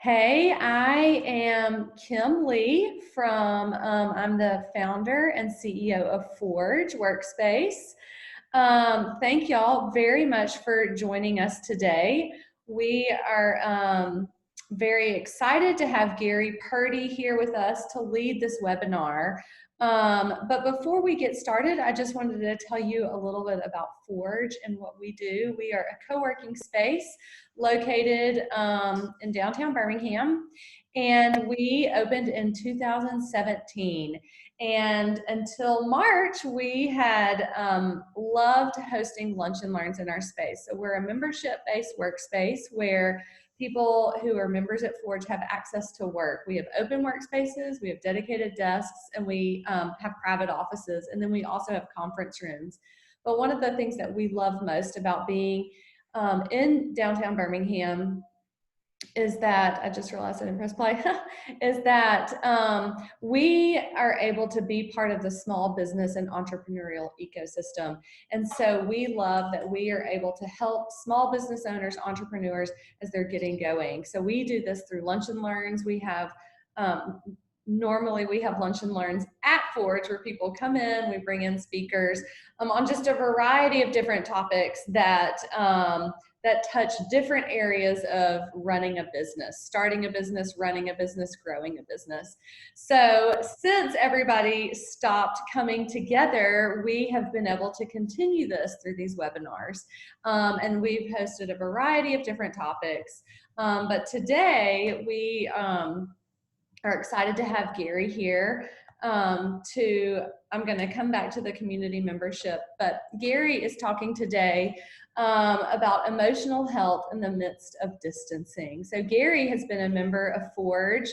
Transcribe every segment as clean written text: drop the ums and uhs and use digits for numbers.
Hey, I am Kim Lee I'm the founder and CEO of Forge Workspace. Thank y'all very much for joining us today. We are very excited to have Gary Purdy here with us to lead this webinar. But before we get started, I just wanted to tell you a little bit about Forge and what we do. We are a co-working space located in downtown Birmingham, and we opened in 2017. And until March, we had loved hosting lunch and learns in our space. So we're a membership-based workspace where people who are members at Forge have access to work. We have open workspaces, we have dedicated desks, and we have private offices, and then we also have conference rooms. But one of the things that we love most about being in downtown Birmingham is that, I just realized I didn't press play, is that we are able to be part of the small business and entrepreneurial ecosystem. And so we love that we are able to help small business owners, entrepreneurs, as they're getting going. So we do this through lunch and learns. We have normally we have lunch and learns at Forge where people come in, we bring in speakers on just a variety of different topics that touch different areas of running a business, starting a business, running a business, growing a business. So since everybody stopped coming together, we have been able to continue this through these webinars. And we've hosted a variety of different topics. But today we are excited to have Gary here I'm going to come back to the community membership, but Gary is talking today about emotional health in the midst of distancing. So Gary has been a member of Forge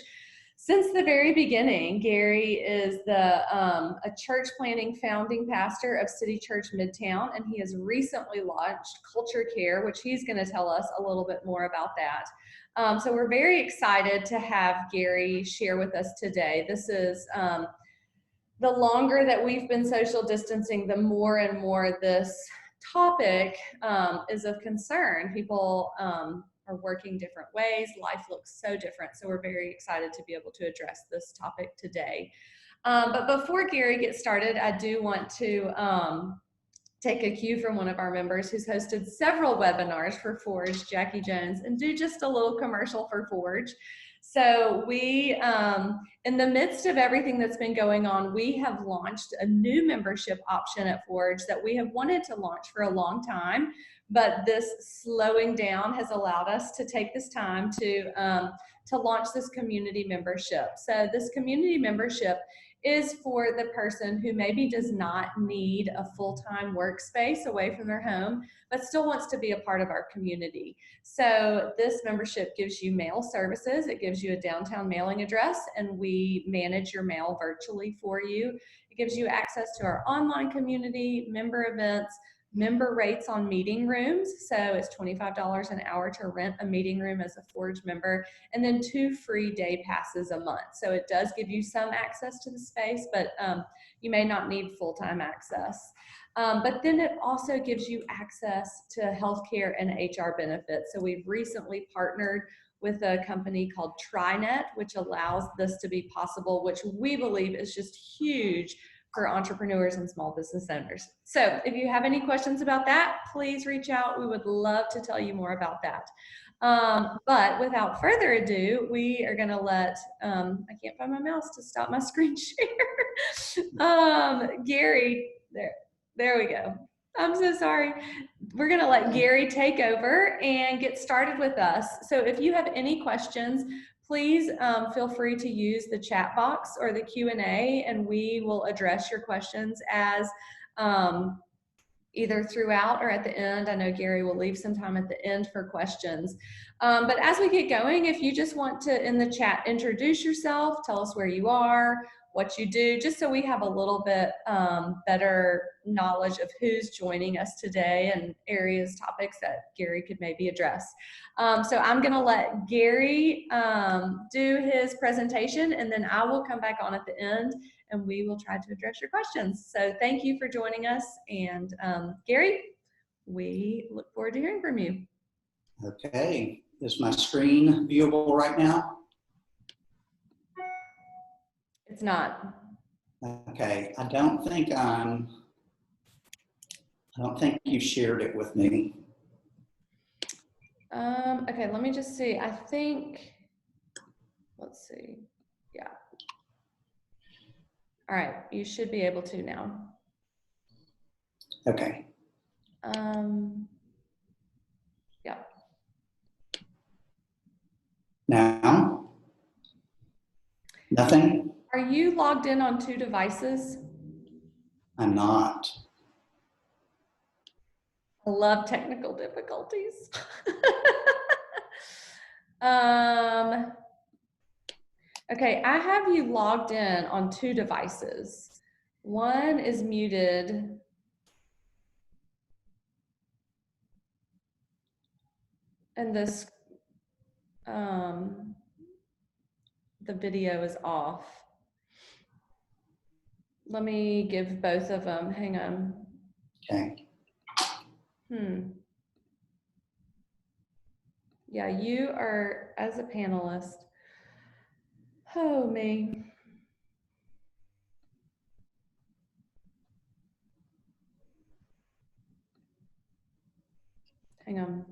since the very beginning. Gary is a church planting founding pastor of City Church Midtown, and he has recently launched Culture Care, which he's going to tell us a little bit more about that. So we're very excited to have Gary share with us today. This is the longer that we've been social distancing, the more and more this topic is of concern. People are working different ways. Life looks so different. So we're very excited to be able to address this topic today. But before Gary gets started, I do want to take a cue from one of our members who's hosted several webinars for Forge, Jackie Jones, and do just a little commercial for Forge. So we, in the midst of everything that's been going on, we have launched a new membership option at Forge that we have wanted to launch for a long time, but this slowing down has allowed us to take this time to launch this community membership. So this community membership is for the person who maybe does not need a full-time workspace away from their home, but still wants to be a part of our community. So this membership gives you mail services. It gives you a downtown mailing address, and we manage your mail virtually for you. It gives you access to our online community, member events, member rates on meeting rooms. So it's $25 an hour to rent a meeting room as a Forge member, and then 2 free day passes a month. So it does give you some access to the space, but you may not need full-time access. But then it also gives you access to healthcare and HR benefits. So we've recently partnered with a company called TriNet, which allows this to be possible, which we believe is just huge for entrepreneurs and small business owners. So if you have any questions about that, please reach out. We would love to tell you more about that. But without further ado, we are gonna let, I can't find my mouse to stop my screen share. Gary, there we go. I'm so sorry. We're gonna let Gary take over and get started with us. So if you have any questions, please feel free to use the chat box or the Q&A, and we will address your questions as either throughout or at the end. I know Gary will leave some time at the end for questions. But as we get going, if you just want to, in the chat, introduce yourself, tell us where you are, what you do, just so we have a little bit better knowledge of who's joining us today and areas, topics that Gary could maybe address. So I'm gonna let Gary do his presentation, and then I will come back on at the end and we will try to address your questions. So thank you for joining us. And Gary, we look forward to hearing from you. Okay, Is my screen viewable right now? It's not. Okay, I don't think you shared it with me. Okay, let me just see. I think, let's see. Yeah. All right, you should be able to now. Okay. Yeah. Now? Nothing? Are you logged in on 2 devices? I'm not. I love technical difficulties. Okay, I have you logged in on 2 devices. One is muted. And this, the video is off. Let me give both of them, hang on. Okay. Yeah, you are, as a panelist, oh me. Hang on.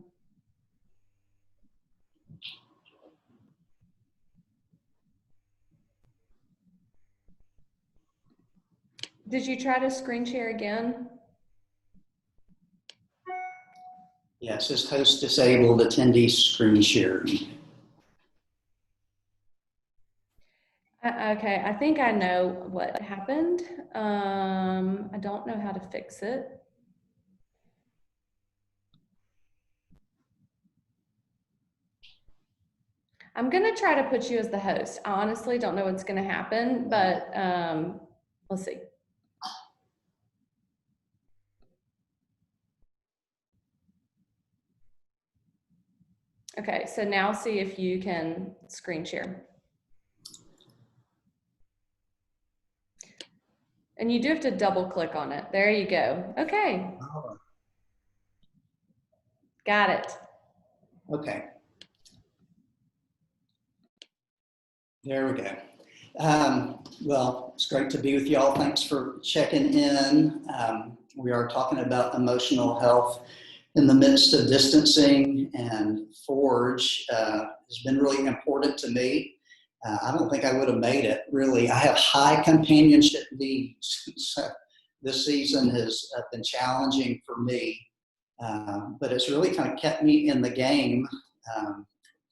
Did you try to screen share again? Yes, it says host disabled, attendee screen sharing. Okay, I think I know what happened. I don't know how to fix it. I'm gonna try to put you as the host. I honestly don't know what's gonna happen, but let's see. Okay, so now see if you can screen share. And you do have to double click on it. There you go. Okay. Got it. Okay. There we go. Well, it's great to be with y'all. Thanks for checking in. We are talking about emotional health in the midst of distancing, and Forge has been really important to me. I don't think I would have made it, really. I have high companionship needs. So this season has been challenging for me, but it's really kind of kept me in the game.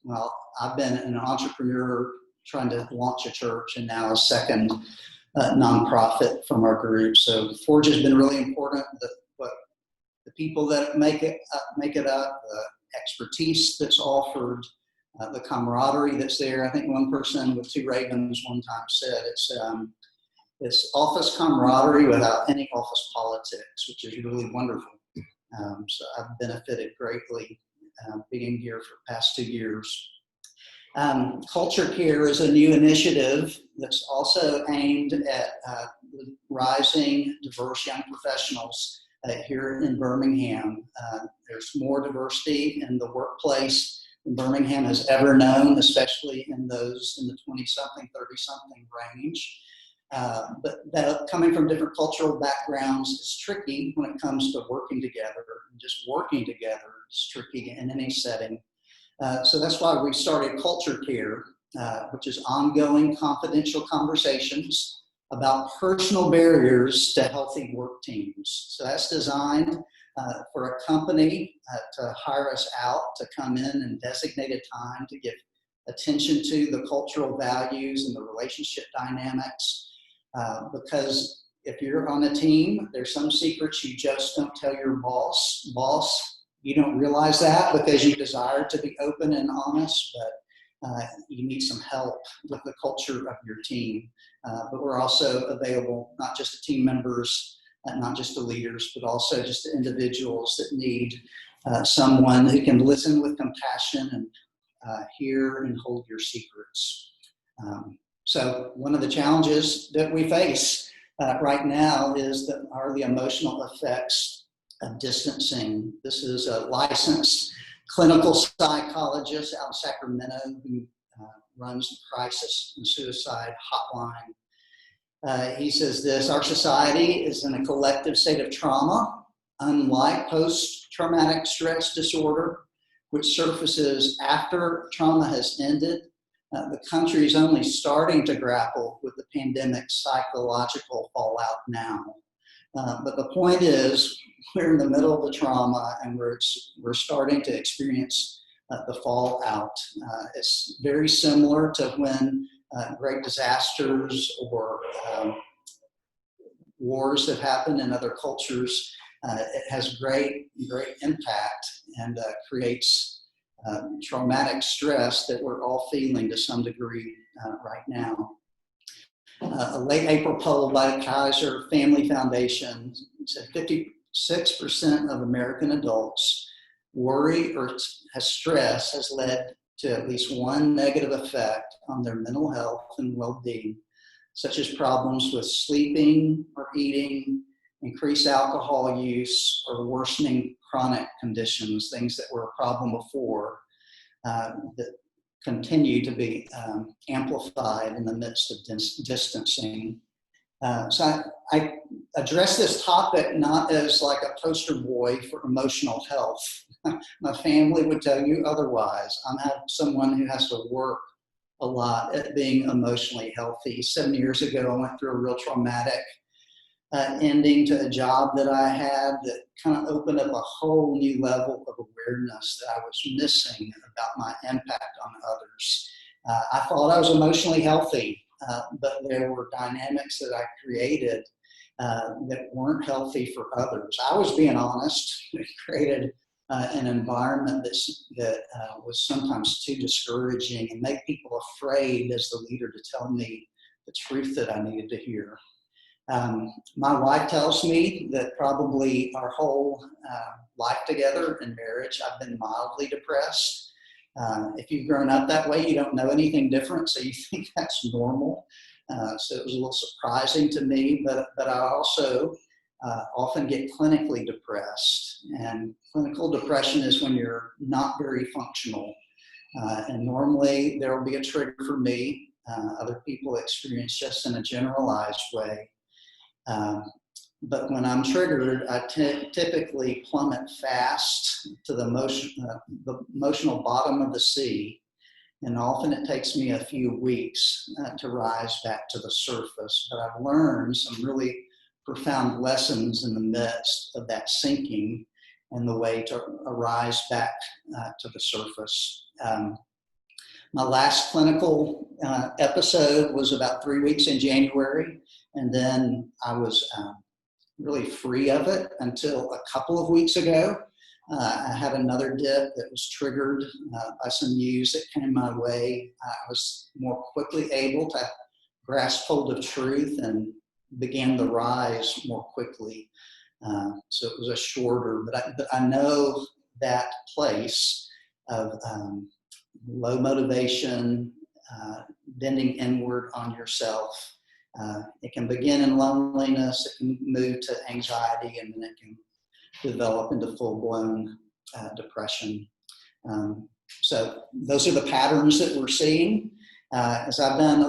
Well, I've been an entrepreneur trying to launch a church, and now a second nonprofit from our group. So Forge has been really important. The people that make it up, the expertise that's offered, the camaraderie that's there. I think one person with 2 Ravens one time said it's office camaraderie without any office politics, which is really wonderful. So I've benefited greatly being here for the past 2 years. Culture Care is a new initiative that's also aimed at rising diverse young professionals here in Birmingham. There's more diversity in the workplace than Birmingham has ever known, especially in those in the 20-something, 30-something range. But that coming from different cultural backgrounds is tricky when it comes to working together. And just working together is tricky in any setting. So that's why we started Culture Care, which is ongoing confidential conversations about personal barriers to healthy work teams. So that's designed for a company to hire us out to come in and designate a time to give attention to the cultural values and the relationship dynamics. Because if you're on a team, there's some secrets you just don't tell your boss. You don't realize that because you desire to be open and honest, but you need some help with the culture of your team. But we're also available not just to team members, not just to leaders, but also just to individuals that need someone who can listen with compassion and hear and hold your secrets. So one of the challenges that we face right now are the emotional effects of distancing. This is a licensed clinical psychologist out of Sacramento who runs the crisis and suicide hotline. He says this: our society is in a collective state of trauma, unlike post-traumatic stress disorder, which surfaces after trauma has ended. The country is only starting to grapple with the pandemic's psychological fallout now. But the point is, we're in the middle of the trauma and we're starting to experience the fallout. It's very similar to when great disasters or wars have happened in other cultures. It has great impact and creates traumatic stress that we're all feeling to some degree right now. A late April poll by the Kaiser Family Foundation said 56% of American adults worry or stress has led to at least one negative effect on their mental health and well-being, such as problems with sleeping or eating, increased alcohol use, or worsening chronic conditions, things that were a problem before that continue to be amplified in the midst of distancing. So I address this topic not as like a poster boy for emotional health. My family would tell you otherwise. I'm someone who has to work a lot at being emotionally healthy. 7 years ago, I went through a real traumatic ending to a job that I had that kind of opened up a whole new level of awareness that I was missing about my impact on others. I thought I was emotionally healthy, but there were dynamics that I created that weren't healthy for others. I was being honest. It created an environment that was sometimes too discouraging and made people afraid as the leader to tell me the truth that I needed to hear. My wife tells me that probably our whole life together in marriage, I've been mildly depressed. If you've grown up that way, you don't know anything different, so you think that's normal. So it was a little surprising to me, but I also often get clinically depressed. And clinical depression is when you're not very functional. And normally there will be a trigger for me. Other people experience just in a generalized way. But when I'm triggered, I typically plummet fast to the emotional bottom of the sea. And often it takes me a few weeks to rise back to the surface. But I've learned some really profound lessons in the midst of that sinking and the way to arise back to the surface. My last clinical episode was about 3 weeks in January, and then I was really free of it until a couple of weeks ago. I had another dip that was triggered by some news that came my way. I was more quickly able to grasp hold of truth and began the rise more quickly. So it was a shorter, but I know that place of low motivation, bending inward on yourself. It can begin in loneliness, it can move to anxiety, and then it can develop into full-blown depression. So those are the patterns that we're seeing. As I've done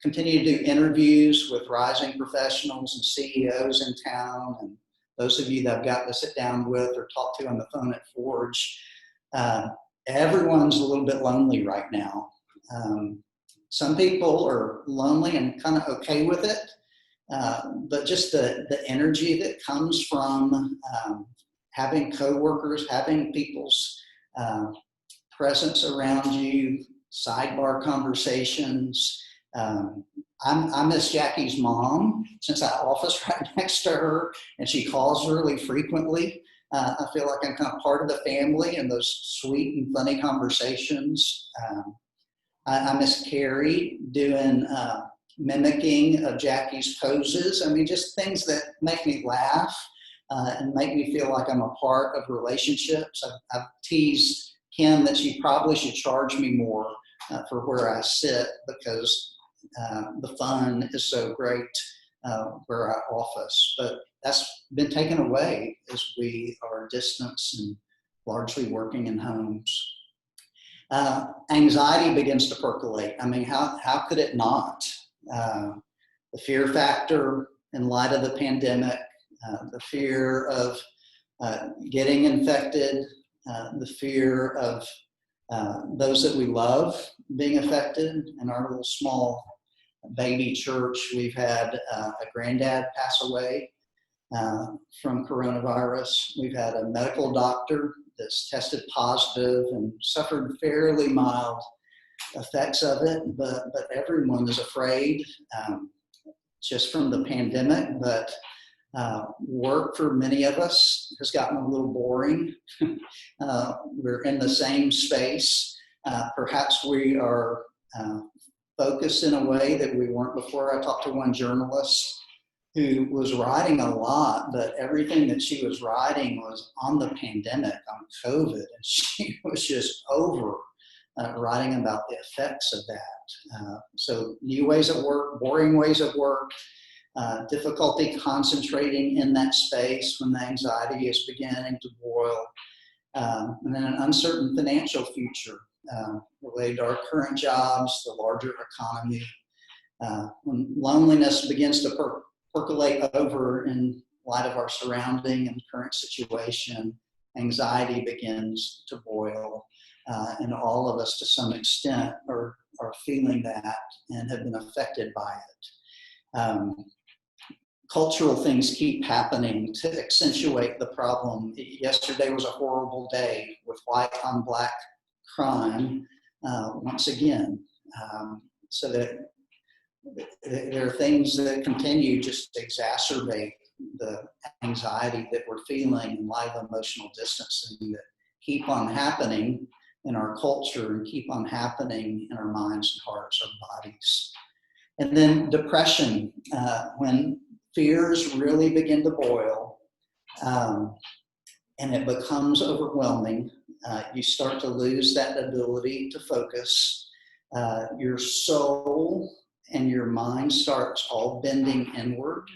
continue to do interviews with rising professionals and CEOs in town, and those of you that I've got to sit down with or talk to on the phone at Forge, everyone's a little bit lonely right now. Some people are lonely and kind of okay with it, but just the energy that comes from having coworkers, having people's presence around you, sidebar conversations. I miss Jackie's mom since I office right next to her, and she calls really frequently. I feel like I'm kind of part of the family and those sweet and funny conversations. I miss Carrie doing mimicking of Jackie's poses. I mean, just things that make me laugh and make me feel like I'm a part of relationships. I've teased Kim that she probably should charge me more for where I sit because the fun is so great where I office. But that's been taken away as we are distanced and largely working in homes. Anxiety begins to percolate. I mean, how could it not? The fear factor in light of the pandemic, the fear of getting infected, the fear of those that we love being affected. In our little small baby church, we've had a granddad pass away from coronavirus. We've had a medical doctor that's tested positive and suffered fairly mild effects of it, but everyone is afraid just from the pandemic. But work for many of us has gotten a little boring. We're in the same space. Perhaps we are focused in a way that we weren't before. I talked to one journalist who was writing a lot, but everything that she was writing was on the pandemic, on COVID, and she was just over writing about the effects of that. So new ways of work, boring ways of work, difficulty concentrating in that space when the anxiety is beginning to boil, and then an uncertain financial future related to our current jobs, the larger economy. When loneliness begins to percolate over in light of our surrounding and current situation, anxiety begins to boil, and all of us to some extent are feeling that and have been affected by it. Cultural things keep happening to accentuate the problem. Yesterday was a horrible day with white on black crime once again. So that there are things that continue just to exacerbate the anxiety that we're feeling in light of emotional distancing that keep on happening in our culture and keep on happening in our minds and hearts, our bodies. And then depression, when fears really begin to boil and it becomes overwhelming, you start to lose that ability to focus. Your soul and your mind starts all bending inward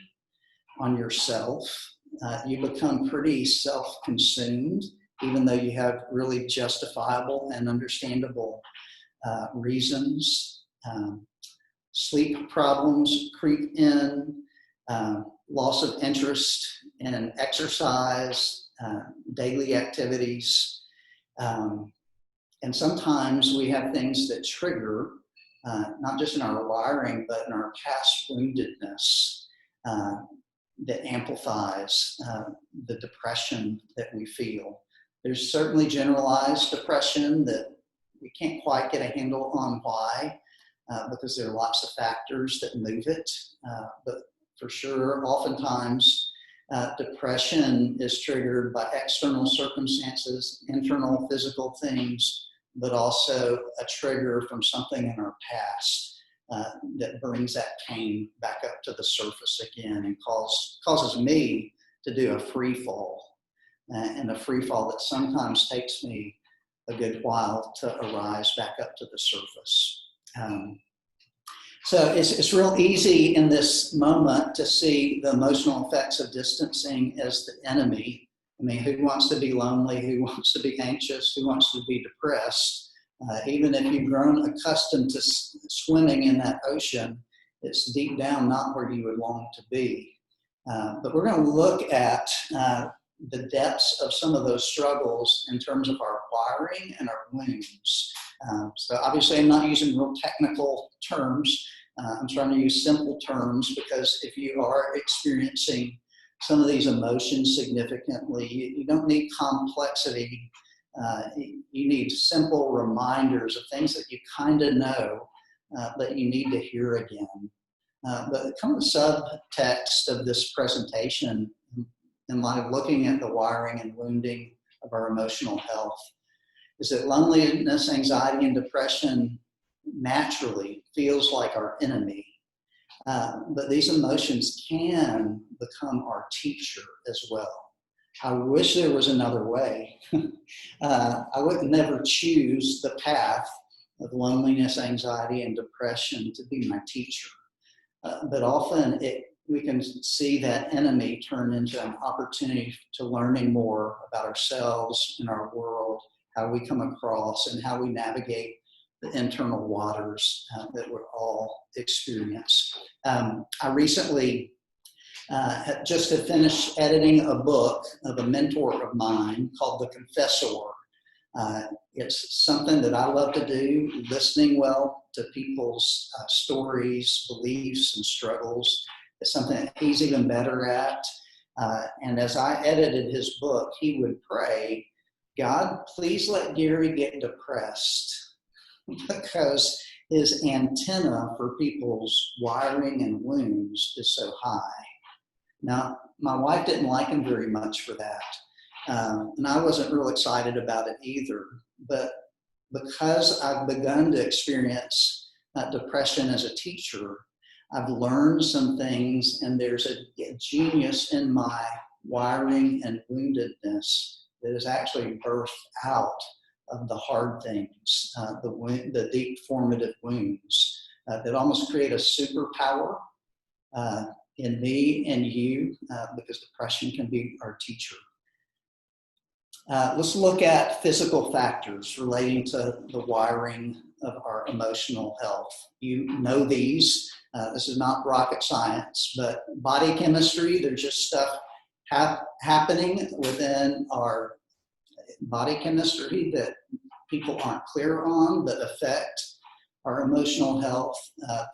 on yourself. You become pretty self-consumed, even though you have really justifiable and understandable reasons. Sleep problems creep in, loss of interest in exercise, daily activities. And sometimes we have things that trigger, not just in our wiring, but in our past woundedness that amplifies the depression that we feel. There's certainly generalized depression that we can't quite get a handle on why, because there are lots of factors that move it. But for sure, oftentimes, depression is triggered by external circumstances, internal physical things, but also a trigger from something in our past that brings that pain back up to the surface again and causes me to do a free fall, and a free fall that sometimes takes me a good while to arise back up to the surface. So it's real easy in this moment to see the emotional effects of distancing as the enemy. I mean, who wants to be lonely? Who wants to be anxious? Who wants to be depressed? Even if you've grown accustomed to swimming in that ocean, it's deep down not where you would long to be. But we're going to look at the depths of some of those struggles in terms of our wiring and our wounds. So obviously I'm not using real technical terms. I'm trying to use simple terms, because if you are experiencing some of these emotions significantly, you don't need complexity. You need simple reminders of things that you kind of know, that you need to hear again. But kind of the subtext of this presentation, in light of looking at the wiring and wounding of our emotional health, is that loneliness, anxiety, and depression naturally feels like our enemy. But these emotions can become our teacher as well. I wish there was another way. I would never choose the path of loneliness, anxiety, and depression to be my teacher. But often can see that enemy turn into an opportunity to learning more about ourselves and our world, how we come across, and how we navigate the internal waters that we're all experience. I recently just had finished editing a book of a mentor of mine called The Confessor. It's something that I love to do, listening well to people's stories, beliefs, and struggles. It's something that he's even better at. And as I edited his book, he would pray, God, please let Gary get depressed, because his antenna for people's wiring and wounds is so high. Now, my wife didn't like him very much for that. And I wasn't real excited about it either. But because I've begun to experience depression as a teacher, I've learned some things, and there's a genius in my wiring and woundedness that is actually birthed out of the hard things, the deep formative wounds that almost create a superpower in me and you, because depression can be our teacher. Let's look at physical factors relating to the wiring of our emotional health. You know these. This is not rocket science, but body chemistry, there's just stuff happening within our body chemistry that people aren't clear on that affect our emotional health.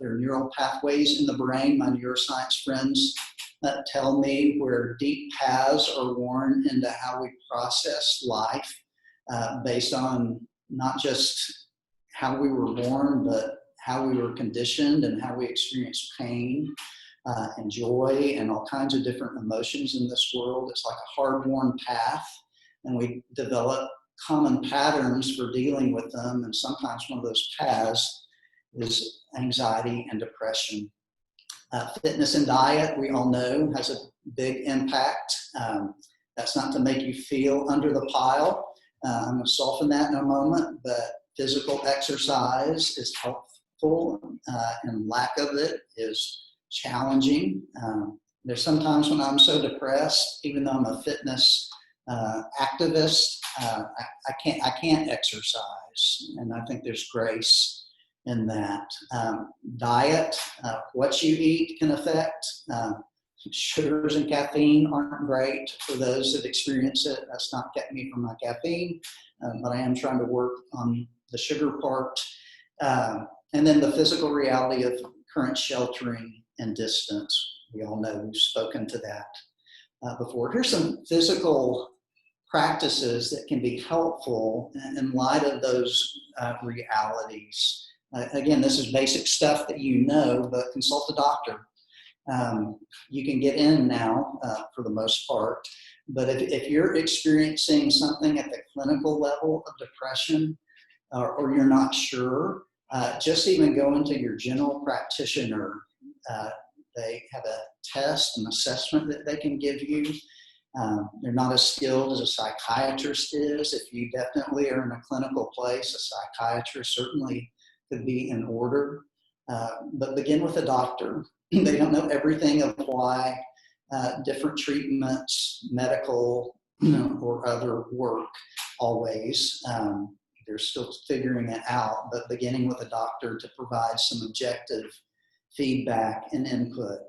There are neural pathways in the brain. My neuroscience friends tell me where deep paths are worn into how we process life based on not just how we were born, but how we were conditioned and how we experience pain and joy and all kinds of different emotions in this world. It's like a hard-worn path, and we develop common patterns for dealing with them. And sometimes one of those paths is anxiety and depression. Fitness and diet, we all know, has a big impact. That's not to make you feel under the pile. I'm going to soften that in a moment, but physical exercise is helpful, and lack of it is challenging. There's sometimes when I'm so depressed, even though I'm a fitness activist, I can't exercise, and I think there's grace in that. Diet, what you eat can affect. Sugars and caffeine aren't great for those that experience it. That's not kept me from my caffeine, but I am trying to work on the sugar part. And then the physical reality of current sheltering and distance. We all know, we've spoken to that before. Here's some physical practices that can be helpful in light of those realities. Again, this is basic stuff that you know, but consult a doctor. You can get in now for the most part, but if you're experiencing something at the clinical level of depression, or you're not sure, just even go into your general practitioner. They have a test, an assessment that they can give you. They're not as skilled as a psychiatrist is. If you definitely are in a clinical place, a psychiatrist certainly could be in order. But begin with a doctor. They don't know everything of why different treatments, medical or other, work always. They're still figuring it out, but beginning with a doctor to provide some objective feedback and input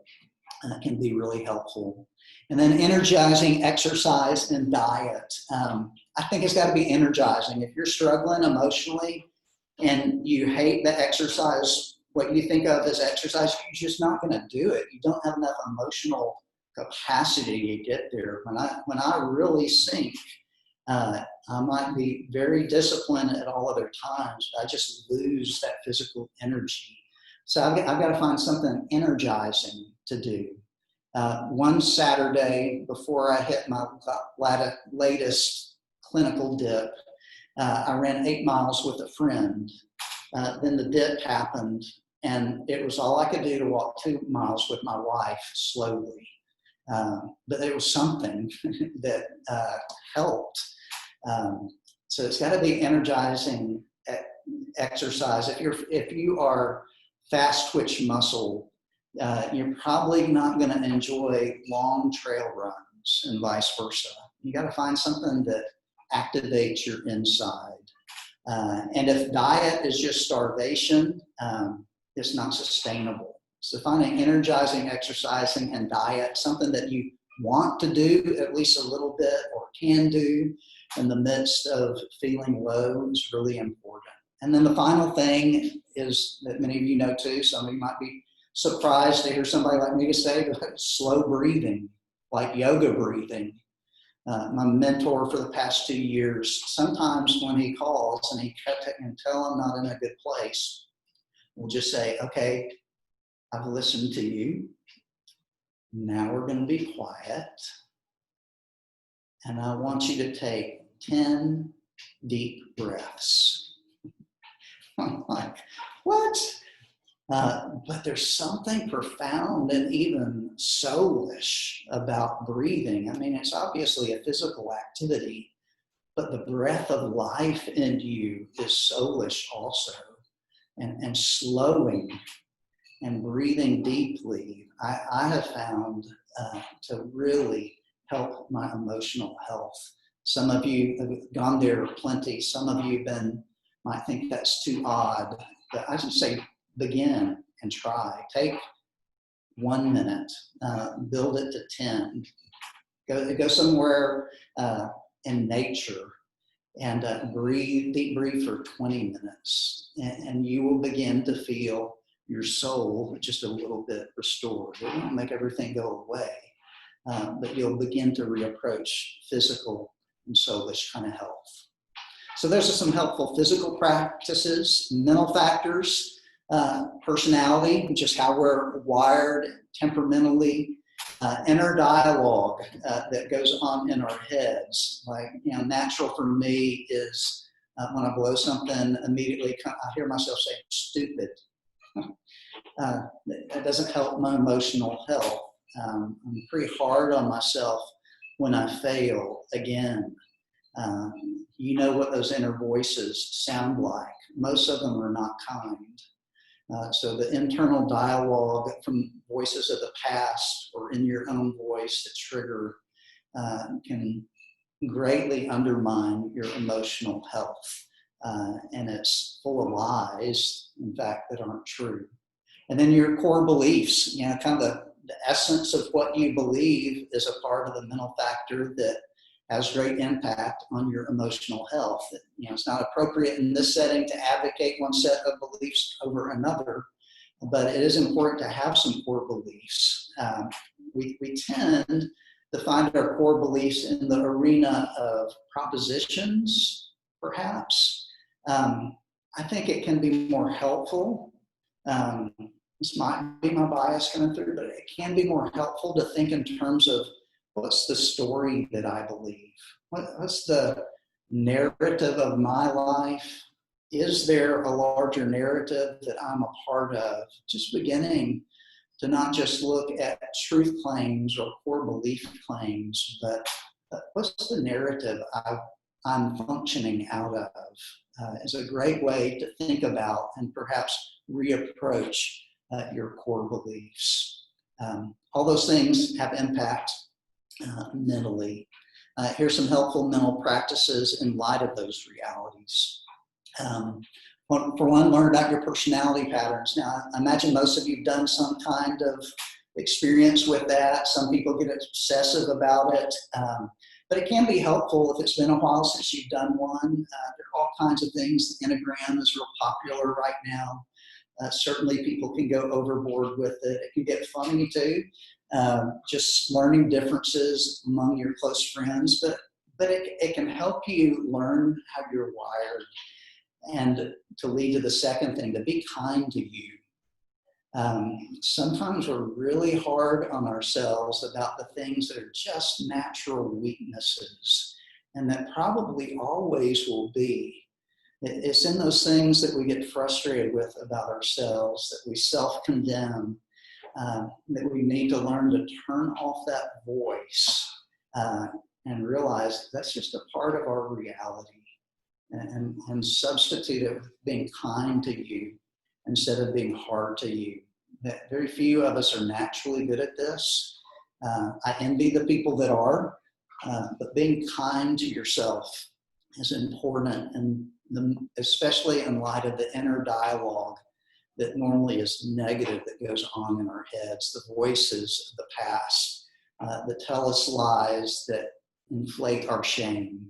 can be really helpful. And then energizing exercise and diet. I think it's got to be energizing. If you're struggling emotionally and you hate the exercise, what you think of as exercise, you're just not going to do it. You don't have enough emotional capacity to get there. When I really sink, I might be very disciplined at all other times, but I just lose that physical energy. So I've got to find something energizing to do. One Saturday before I hit my latest clinical dip, I ran 8 miles with a friend. Then the dip happened, and it was all I could do to walk 2 miles with my wife slowly. But it was something that helped. So it's got to be energizing exercise. If you are fast twitch muscle, you're probably not going to enjoy long trail runs and vice versa. You got to find something that activates your inside. And if diet is just starvation, it's not sustainable. So finding energizing exercising and diet, something that you want to do at least a little bit or can do in the midst of feeling low is really important. And then the final thing is that many of you know too, some of you might be surprised to hear somebody like me say, but slow breathing, like yoga breathing. My mentor for the past 2 years, sometimes when he calls and he can tell I'm not in a good place, we'll just say, okay, I've listened to you. Now we're going to be quiet. And I want you to take 10 deep breaths. I'm like, what? But there's something profound and even soulish about breathing. I mean, it's obviously a physical activity, but the breath of life in you is soulish also. And slowing and breathing deeply, I have found to really help my emotional health. Some of you have gone there plenty. Some of you might think that's too odd, but I just say begin and try. Take 1 minute, build it to 10. Go somewhere in nature and deep breathe for 20 minutes, and you will begin to feel your soul just a little bit restored. It won't make everything go away, but you'll begin to reapproach physical and soulish kind of health. So there's some helpful physical practices, mental factors, personality, just how we're wired temperamentally, inner dialogue that goes on in our heads. Like, natural for me is when I blow something, immediately I hear myself say, stupid. That doesn't help my emotional health. I'm pretty hard on myself when I fail again. You know what those inner voices sound like. Most of them are not kind. So the internal dialogue from voices of the past or in your own voice that trigger can greatly undermine your emotional health. And it's full of lies, in fact, that aren't true. And then your core beliefs, kind of the essence of what you believe is a part of the mental factor that has great impact on your emotional health. It's not appropriate in this setting to advocate one set of beliefs over another, but it is important to have some core beliefs. We tend to find our core beliefs in the arena of propositions, perhaps. I think it can be more helpful. This might be my bias coming through, but it can be more helpful to think in terms of what's the story that I believe? What's the narrative of my life? Is there a larger narrative that I'm a part of? Just beginning to not just look at truth claims or core belief claims, but what's the narrative I'm functioning out of is a great way to think about and perhaps reapproach your core beliefs. All those things have impact mentally. Here's some helpful mental practices in light of those realities. For one, learn about your personality patterns. Now, I imagine most of you have done some kind of experience with that. Some people get obsessive about it, but it can be helpful if it's been a while since you've done one. There are all kinds of things. The Enneagram is real popular right now. Certainly people can go overboard with it. It can get funny too. Just learning differences among your close friends, but it can help you learn how you're wired, and to lead to the second thing, to be kind to you. Sometimes we're really hard on ourselves about the things that are just natural weaknesses, and that probably always will be. It's in those things that we get frustrated with about ourselves, that we self-condemn, that we need to learn to turn off that voice and realize that's just a part of our reality, and substitute it with being kind to you instead of being hard to you. that very few of us are naturally good at this. I envy the people that are, but being kind to yourself is important, and especially in light of the inner dialogue that normally is negative that goes on in our heads, the voices of the past that tell us lies that inflate our shame.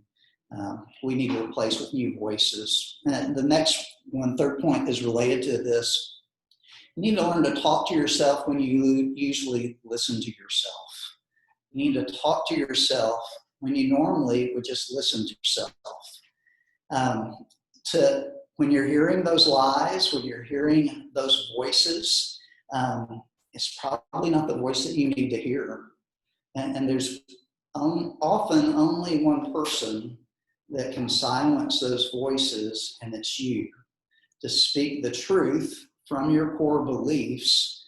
We need to replace with new voices. And the next one, third point, is related to this. You need to learn to talk to yourself when you usually listen to yourself. You need to talk to yourself when you normally would just listen to yourself. When you're hearing those lies, when you're hearing those voices, it's probably not the voice that you need to hear. And there's often only one person that can silence those voices, and it's you. To speak the truth from your core beliefs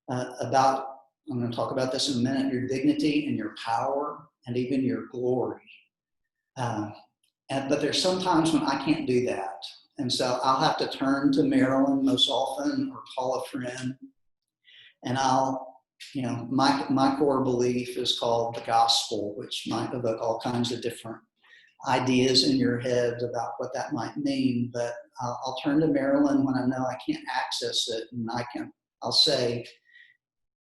about, I'm going to talk about this in a minute, your dignity and your power and even your glory. But there's some times when I can't do that. And so I'll have to turn to Marilyn most often or call a friend. And my core belief is called the gospel, which might evoke all kinds of different ideas in your head about what that might mean. But I'll turn to Marilyn when I know I can't access it. And I'll say,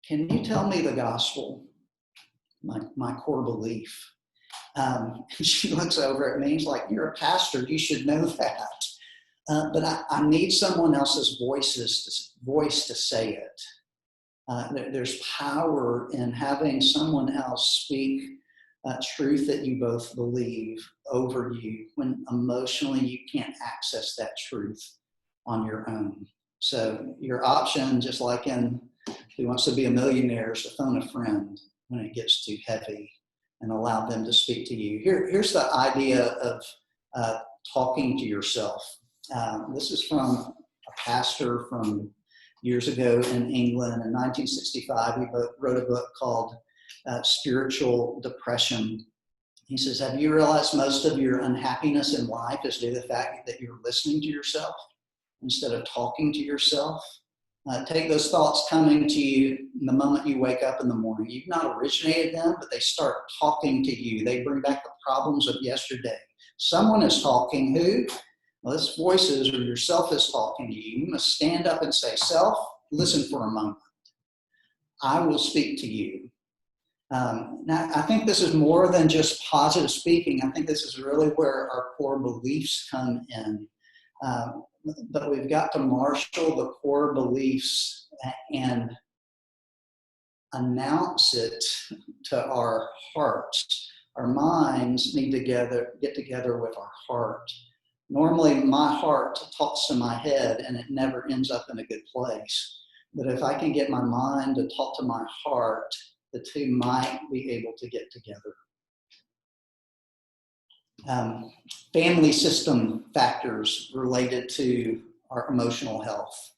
can you tell me the gospel? My core belief. And she looks over at me and she's like, you're a pastor, you should know that. But I need someone else's voice to say it. There's power in having someone else speak truth that you both believe over you when emotionally you can't access that truth on your own. So your option, just like in Who Wants to Be a Millionaire, is to phone a friend when it gets too heavy and allow them to speak to you. Here's the idea of talking to yourself. This is from a pastor from years ago in England. In 1965, he wrote a book called Spiritual Depression. He says, have you realized most of your unhappiness in life is due to the fact that you're listening to yourself instead of talking to yourself? Take those thoughts coming to you the moment you wake up in the morning. You've not originated them, but they start talking to you. They bring back the problems of yesterday. Someone is talking. Who? Well, it's voices, or yourself is talking to you. You must stand up and say, self, listen for a moment. I will speak to you. Now, I think this is more than just positive speaking. I think this is really where our core beliefs come in. But we've got to marshal the core beliefs and announce it to our hearts. Our minds need to get together with our heart. Normally, my heart talks to my head, and it never ends up in a good place. But if I can get my mind to talk to my heart, the two might be able to get together. Family system factors related to our emotional health.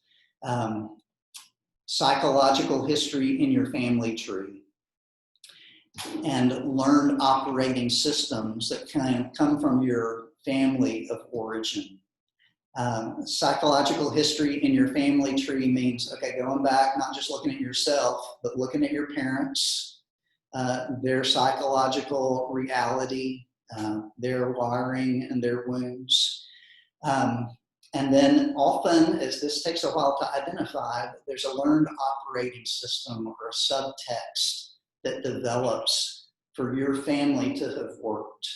Psychological history in your family tree. And learned operating systems that can come from your family of origin. Psychological history in your family tree means, okay, going back, not just looking at yourself, but looking at your parents, their psychological reality, their wiring and their wounds. And then often, as this takes a while to identify, there's a learned operating system or a subtext that develops for your family to have worked.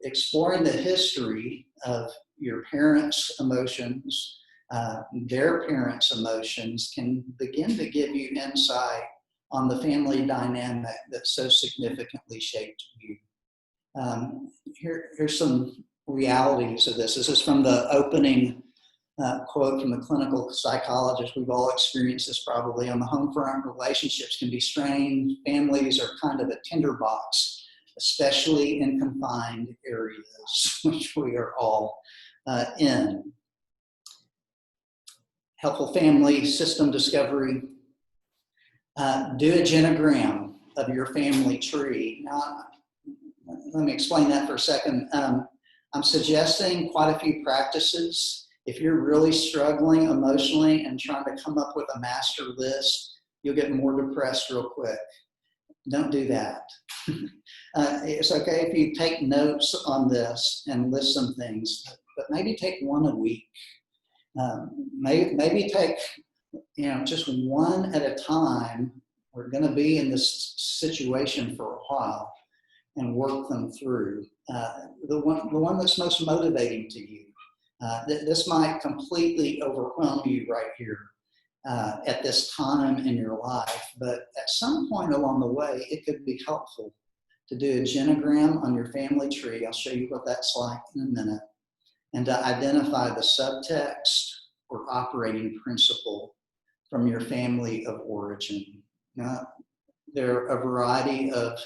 Exploring the history of your parents' emotions, their parents' emotions can begin to give you insight on the family dynamic that so significantly shaped you. Here's some realities of this. This is from the opening quote from the clinical psychologist. We've all experienced this probably. On the home front, relationships can be strained. Families are kind of a tinderbox, especially in confined areas, which we are all in. Helpful family system discovery. Do a genogram of your family tree. Now, let me explain that for a second. I'm suggesting quite a few practices If you're really struggling emotionally and trying to come up with a master list, you'll get more depressed real quick. Don't do that. It's okay if you take notes on this and list some things, but maybe take one a week. Maybe take, just one at a time. We're going to be in this situation for a while and work them through. The one that's most motivating to you. This might completely overwhelm you right here at this time in your life, but at some point along the way, it could be helpful to do a genogram on your family tree. I'll show you what that's like in a minute, and to identify the subtext or operating principle from your family of origin. Now, there are a variety of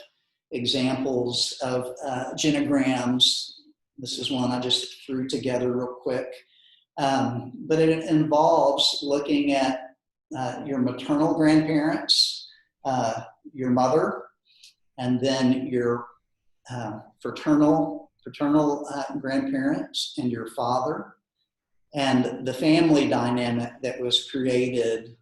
examples of genograms. This is one I just threw together real quick. But it involves looking at your maternal grandparents, your mother, and then your fraternal grandparents and your father, and the family dynamic that was created.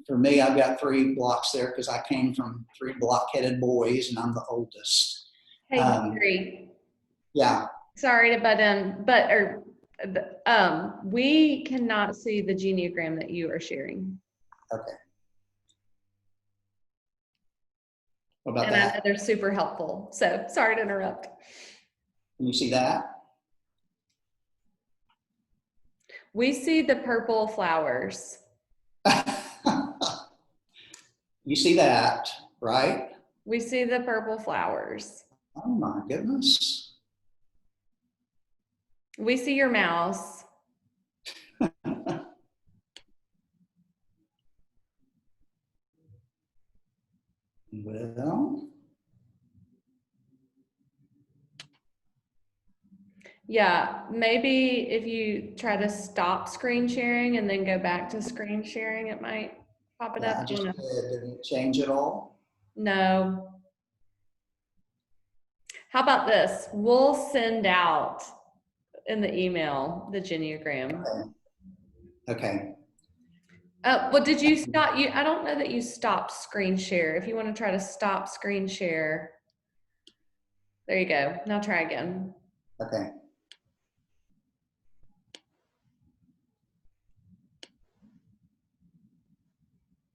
For me, I've got 3 blocks there because I came from 3 block-headed boys, and I'm the oldest. Hey, Gary. Yeah. Sorry to butt in, but we cannot see the genogram that you are sharing. Okay. What about and that? I know they're super helpful. So sorry to interrupt. Can you see that? We see the purple flowers. You see that, right? We see the purple flowers. Oh my goodness. We see your mouse. Well. Yeah, maybe if you try to stop screen sharing and then go back to screen sharing, it might pop it up. I just did. Did it change at all? No. How about this? We'll send out in the email the Geniogram. Okay. Well, did you stop? I don't know that you stopped screen share. If you want to try to stop screen share, there you go. Now try again. Okay.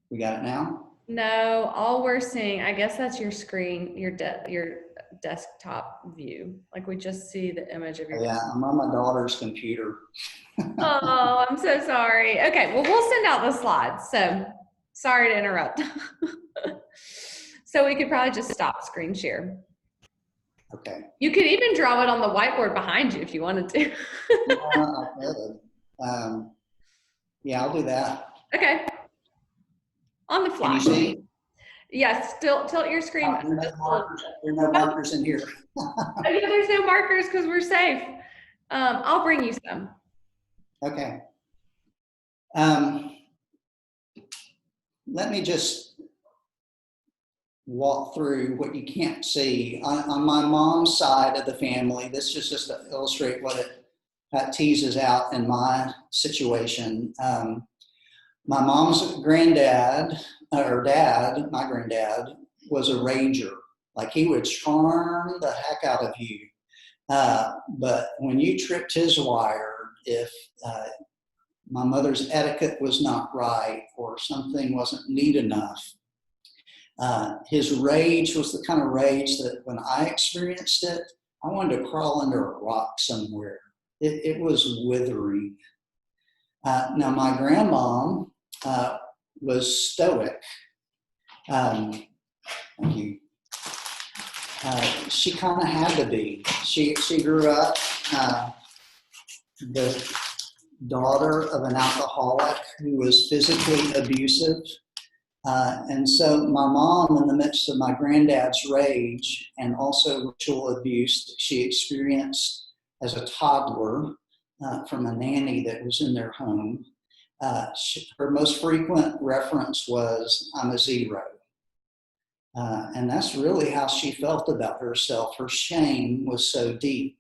We got it now? No, all we're seeing, I guess that's your screen, your desktop view. Like we just see the image of your. Yeah, I'm on my daughter's computer. Oh, I'm so sorry. Okay, well, we'll send out the slides. So sorry to interrupt. So we could probably just stop screen share. Okay. You could even draw it on the whiteboard behind you if you wanted to. I could. Yeah, I'll do that. Okay. On the fly. Can you see? Yes, still tilt your screen. There are no markers in here. Oh, yeah, there's no markers because we're safe. I'll bring you some. Okay. Let me just walk through what you can't see. On my mom's side of the family, this is just to illustrate what it teases out in my situation. My mom's granddad, or dad, my granddad, was a rager. Like he would charm the heck out of you. But when you tripped his wire, if my mother's etiquette was not right or something wasn't neat enough, his rage was the kind of rage that when I experienced it, I wanted to crawl under a rock somewhere. It was withering. Now, my grandmom was stoic. Thank you. She kind of had to be. She grew up the daughter of an alcoholic who was physically abusive. And so my mom, in the midst of my granddad's rage and also ritual abuse that she experienced as a toddler from a nanny that was in their home, her most frequent reference was, "I'm a zero." And that's really how she felt about herself. Her shame was so deep.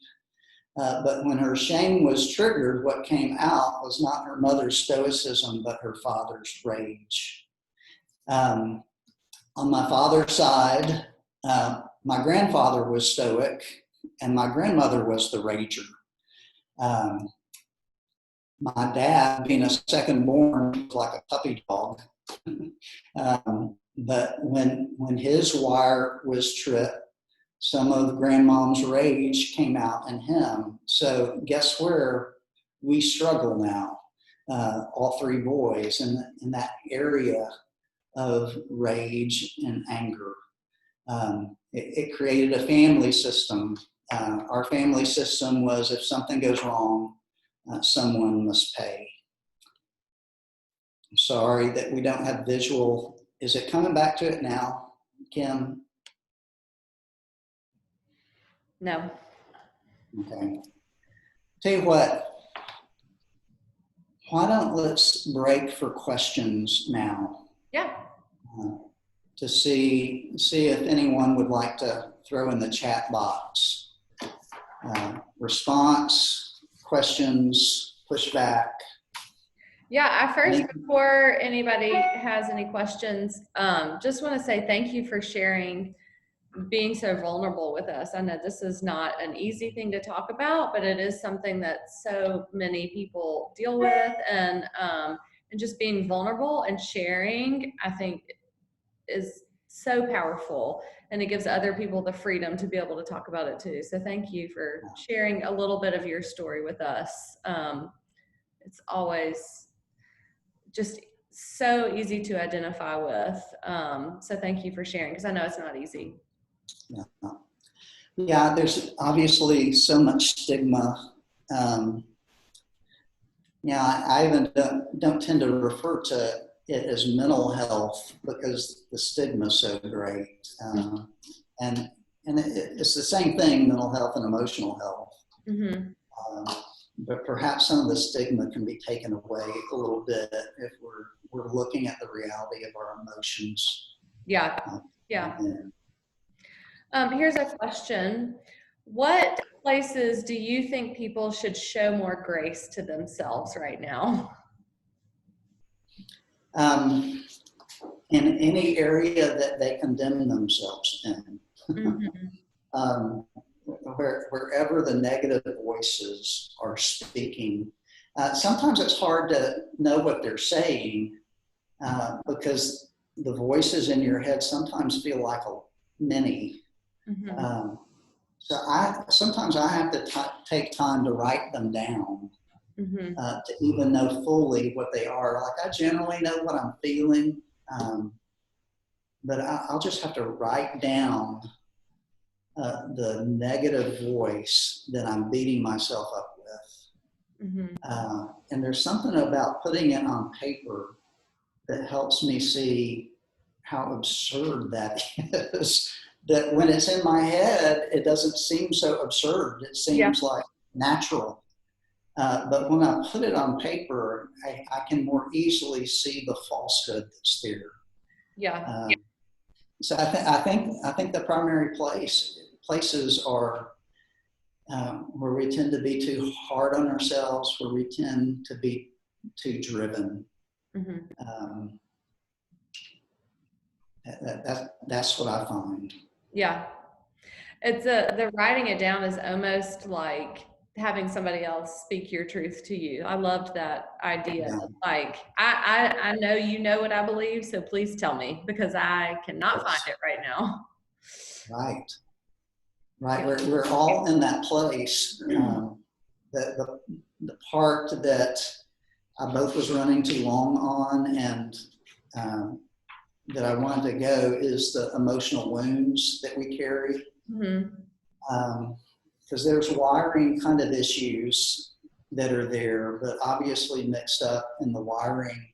But when her shame was triggered, what came out was not her mother's stoicism, but her father's rage. On my father's side, my grandfather was stoic, and my grandmother was the rager. Um, my dad, being a second born, was like a puppy dog. But when his wire was tripped, some of grandmom's rage came out in him. So guess where we struggle now? All three boys in that area of rage and anger. It created a family system. Our family system was, if something goes wrong, someone must pay. I'm sorry that we don't have visual. Is it coming back to it now, Kim? No. Okay. Tell you what, why don't let's break for questions now? Yeah. To see if anyone would like to throw in the chat box. Response, questions, pushback. Yeah, before anybody has any questions, just want to say thank you for sharing, being so vulnerable with us. I know this is not an easy thing to talk about, but it is something that so many people deal with, and just being vulnerable and sharing, I think, is so powerful, and it gives other people the freedom to be able to talk about it too. So thank you for sharing a little bit of your story with us. It's always just so easy to identify with. So thank you for sharing, because I know it's not easy. Yeah, there's obviously so much stigma. I even don't tend to refer to it as mental health because the stigma is so great. And it's the same thing, mental health and emotional health. Mm-hmm. But perhaps some of the stigma can be taken away a little bit if we're looking at the reality of our emotions. Yeah. Here's a question. What places do you think people should show more grace to themselves right now? In any area that they condemn themselves in. Mm-hmm. Wherever the negative voices are speaking. Sometimes it's hard to know what they're saying because the voices in your head sometimes feel like a many. Mm-hmm. So sometimes I have to take time to write them down. Mm-hmm. To even know fully what they are. Like I generally know what I'm feeling, but I'll just have to write down the negative voice that I'm beating myself up with. Mm-hmm. And there's something about putting it on paper that helps me see how absurd that is. That when it's in my head, it doesn't seem so absurd. It seems like natural. But when I put it on paper, I can more easily see the falsehood that's there. Yeah. So I think the primary places are where we tend to be too hard on ourselves, where we tend to be too driven. Mm-hmm. That's what I find. Yeah. It's the writing it down is almost like having somebody else speak your truth to you. I loved that idea. Yeah. Like, I know you know what I believe, so please tell me, because I cannot find it right now. Right. We're all in that place. The part that I both was running too long on and that I wanted to go is the emotional wounds that we carry. Mm-hmm. Because there's wiring kind of issues that are there, but obviously mixed up in the wiring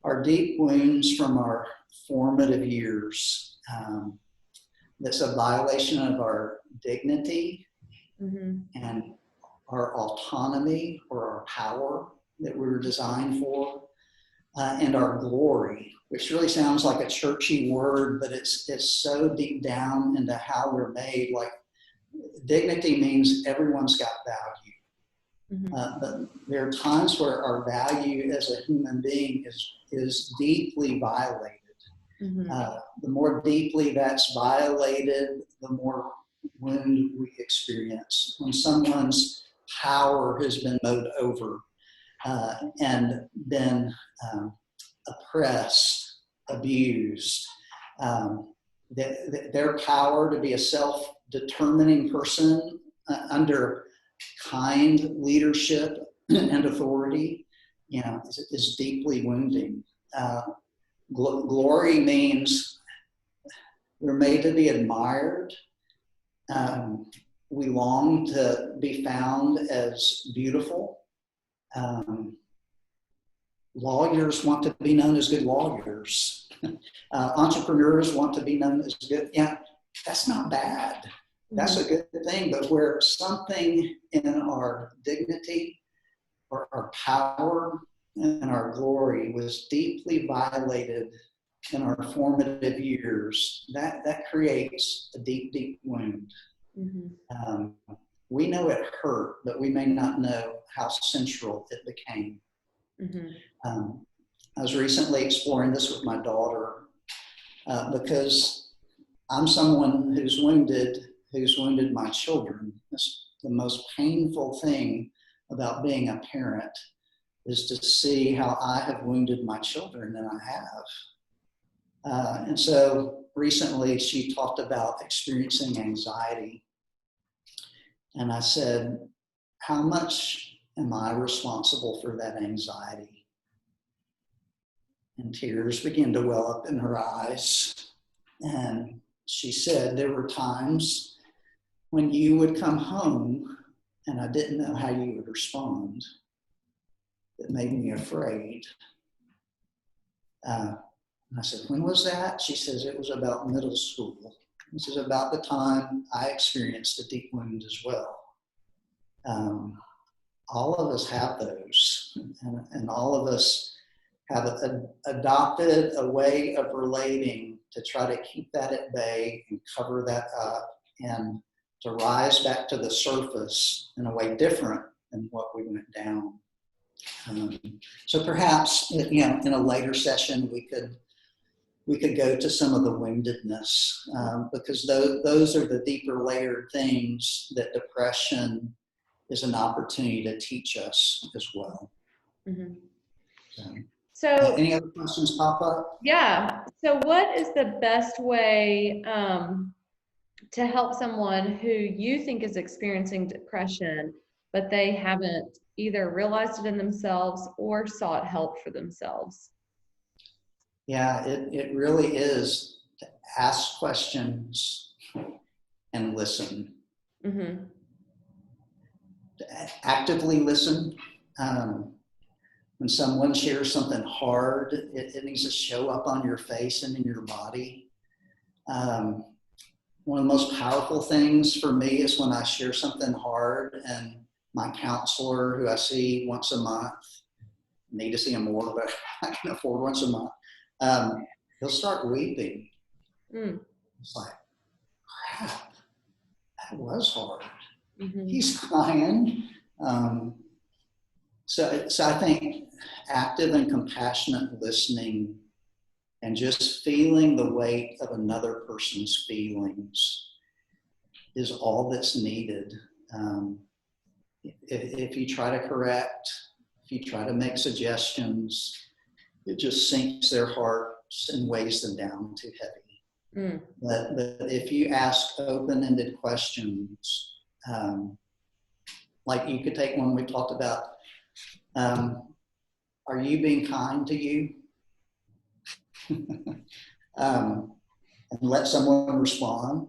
are deep wounds from our formative years. That's a violation of our dignity. Mm-hmm. And our autonomy or our power that we were designed for, and our glory, which really sounds like a churchy word, but it's so deep down into how we're made. Like dignity means everyone's got value. Mm-hmm. But there are times where our value as a human being is deeply violated. Mm-hmm. The more deeply that's violated, the more wound we experience. When someone's power has been mowed over and been oppressed, abused, their power to be a self-determining person under kind leadership and authority, is deeply wounding. Glory means we're made to be admired. We long to be found as beautiful. Lawyers want to be known as good lawyers. Entrepreneurs want to be known as good. Yeah, that's not bad. That's a good thing. But where something in our dignity or our power and our glory was deeply violated in our formative years, that creates a deep, deep wound. Mm-hmm. We know it hurt, but we may not know how central it became. Mm-hmm. I was recently exploring this with my daughter because I'm someone who's wounded my children. It's the most painful thing about being a parent is to see how I have wounded my children, and I have. And so recently she talked about experiencing anxiety. And I said, how much am I responsible for that anxiety? And tears began to well up in her eyes. And she said, there were times when you would come home and I didn't know how you would respond. It made me afraid. And I said, when was that? She says, it was about middle school. This is about the time I experienced a deep wound as well. All of us have those, and all of us have adopted a way of relating to try to keep that at bay and cover that up and to rise back to the surface in a way different than what we went down. So perhaps, in a later session, we could go to some of the woundedness because those are the deeper layered things that depression is an opportunity to teach us as well. Mm-hmm. So any other questions pop up? Yeah. So what is the best way to help someone who you think is experiencing depression, but they haven't either realized it in themselves or sought help for themselves? Yeah, it really is to ask questions and listen. Mm-hmm. To actively listen. When someone shares something hard, it needs to show up on your face and in your body. One of the most powerful things for me is when I share something hard and my counselor, who I see once a month, need to see him more, but I can afford once a month, he'll start weeping. It's like, crap, that was hard. Mm-hmm. He's crying. So I think active and compassionate listening and just feeling the weight of another person's feelings is all that's needed. If you try to correct, if you try to make suggestions, it just sinks their hearts and weighs them down too heavy. But if you ask open-ended questions, like you could take one we talked about, are you being kind to you? And let someone respond.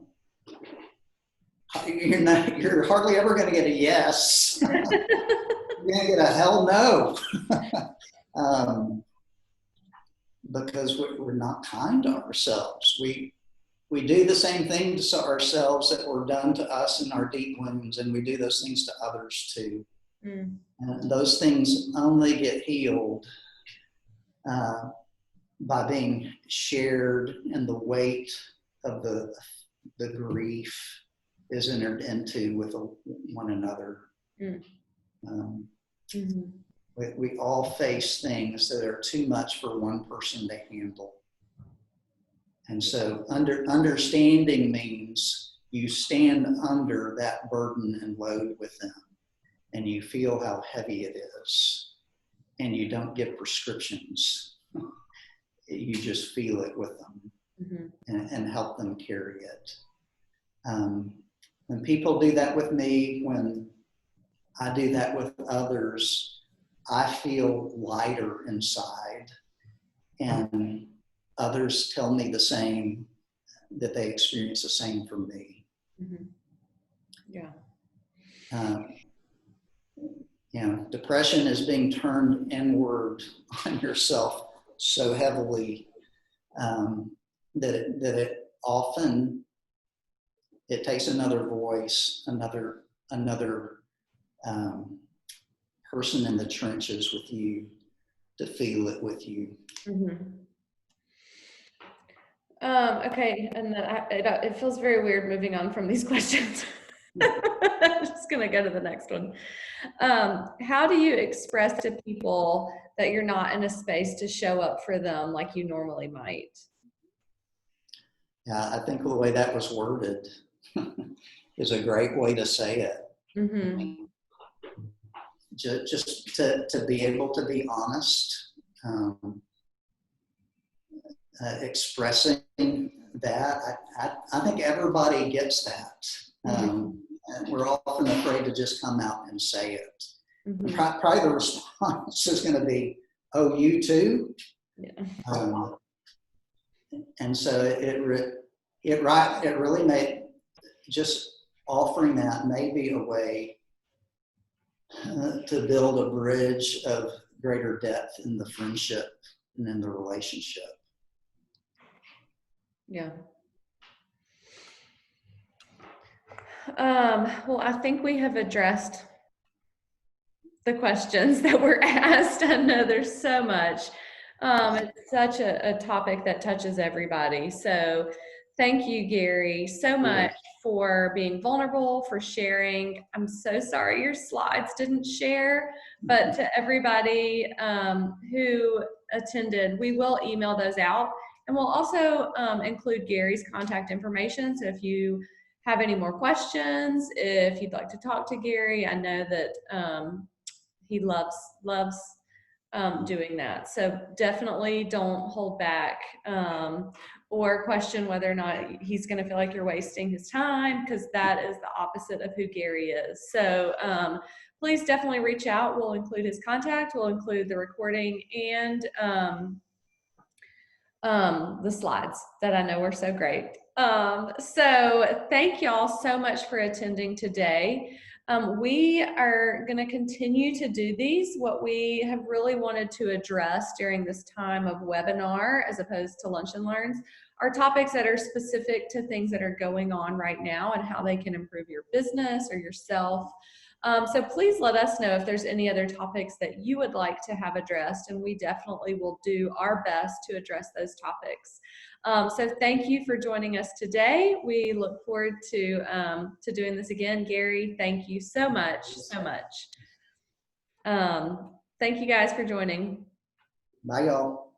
You're hardly ever going to get a yes. You're going to get a hell no. Because we're not kind to ourselves. We do the same things to ourselves that were done to us in our deep wounds, and we do those things to others too. And those things only get healed by being shared, and the weight of the grief is entered into with one another. Mm. Um, Mm-hmm. we all face things that are too much for one person to handle. And so understanding means you stand under that burden and load with them, and you feel how heavy it is, and you don't give prescriptions. You just feel it with them. Mm-hmm. and help them carry it. When people do that with me, when I do that with others, I feel lighter inside, and others tell me the same, that they experience the same from me. Mm-hmm. Yeah. Depression is being turned inward on yourself so heavily that it often takes another voice, another person in the trenches with you to feel it with you. Mm-hmm. Okay, and it feels very weird moving on from these questions. I'm just gonna go to the next one. How do you express to people that you're not in a space to show up for them like you normally might? Yeah, I think the way that was worded is a great way to say it. Mm-hmm. Just to be able to be honest, expressing that. I think everybody gets that. And we're often afraid to just come out and say it. Mm-hmm. Probably the response is going to be, "Oh, you too?" Yeah. And so it really made, just offering that may be a way to build a bridge of greater depth in the friendship and in the relationship. Yeah. Well, I think we have addressed the questions that were asked. I know there's so much. It's such a topic that touches everybody. So thank you, Gary, so much for being vulnerable, for sharing. I'm so sorry your slides didn't share, but to everybody who attended, we will email those out. And we'll also include Gary's contact information. So if you have any more questions, if you'd like to talk to Gary, I know that he loves doing that. So definitely don't hold back or question whether or not he's going to feel like you're wasting his time, because that is the opposite of who Gary is. So please definitely reach out. We'll include his contact. We'll include the recording and the slides that I know were so great. So thank y'all so much for attending today. We are going to continue to do these. What we have really wanted to address during this time of webinar, as opposed to lunch and learns, are topics that are specific to things that are going on right now and how they can improve your business or yourself. So please let us know if there's any other topics that you would like to have addressed, and we definitely will do our best to address those topics. So thank you for joining us today. We look forward to doing this again. Gary, thank you so much, so much. Thank you guys for joining. Bye, y'all.